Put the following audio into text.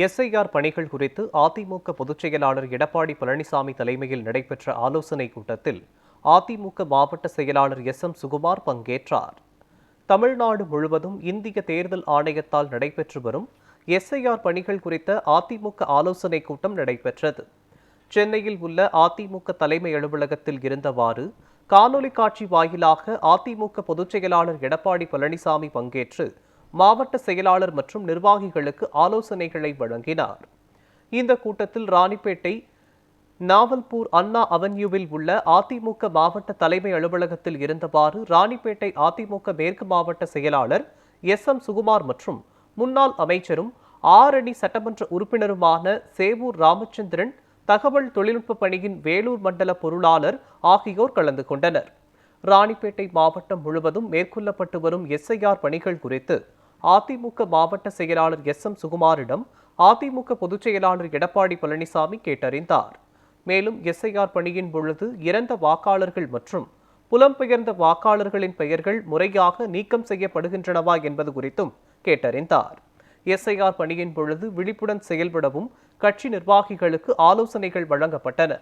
SIR பணிகள் குறித்து அதிமுக பொதுச் செயலாளர் எடப்பாடி பழனிசாமி தலைமையில் நடைபெற்ற ஆலோசனைக் கூட்டத்தில் அதிமுக மாவட்ட செயலாளர் எஸ்.எம். சுகுமார் பங்கேற்றார். தமிழ்நாடு முழுவதும் இந்திய தேர்தல் ஆணையத்தால் நடைபெற்று வரும் எஸ்ஐஆர் பணிகள் குறித்த அதிமுக ஆலோசனைக் கூட்டம் நடைபெற்றது. சென்னையில் உள்ள அதிமுக தலைமை அலுவலகத்தில் இருந்தவாறு காணொலி காட்சி வாயிலாக அதிமுக பொதுச் செயலாளர் எடப்பாடி பழனிசாமி பங்கேற்று மாவட்ட செயலாளர் மற்றும் நிர்வாகிகளுக்கு ஆலோசனைகளை வழங்கினார். இந்த கூட்டத்தில் ராணிப்பேட்டை நாவல்பூர் அண்ணா அவென்யூவில் உள்ள அதிமுக மாவட்ட தலைமை அலுவலகத்தில் இருந்தவாறு ராணிப்பேட்டை அதிமுக மேற்கு மாவட்ட செயலாளர் எஸ்.எம். சுகுமார் மற்றும் முன்னாள் அமைச்சரும் ஆரணி சட்டமன்ற உறுப்பினருமான சேவூர் ராமச்சந்திரன், தகவல் தொழில்நுட்ப பணியின் வேலூர் மண்டல பொருளாளர் ஆகியோர் கலந்து கொண்டனர். ராணிப்பேட்டை மாவட்டம் முழுவதும் மேற்கொள்ளப்பட்டு வரும் எஸ்ஐஆர் பணிகள் குறித்து அதிமுக மாவட்ட செயலாளர் எஸ்.எம். சுகுமாரிடம் அதிமுக பொதுச் செயலாளர் எடப்பாடி பழனிசாமி கேட்டறிந்தார். மேலும் எஸ்ஐஆர் பணியின் பொழுது இறந்த வாக்காளர்கள் மற்றும் புலம்பெயர்ந்த வாக்காளர்களின் பெயர்கள் முறையாக நீக்கம் செய்யப்படுகின்றனவா என்பது குறித்தும் கேட்டறிந்தார். எஸ்ஐஆர் பணியின் பொழுது விழிப்புடன் செயல்படவும் கட்சி நிர்வாகிகளுக்கு ஆலோசனைகள் வழங்கப்பட்டன.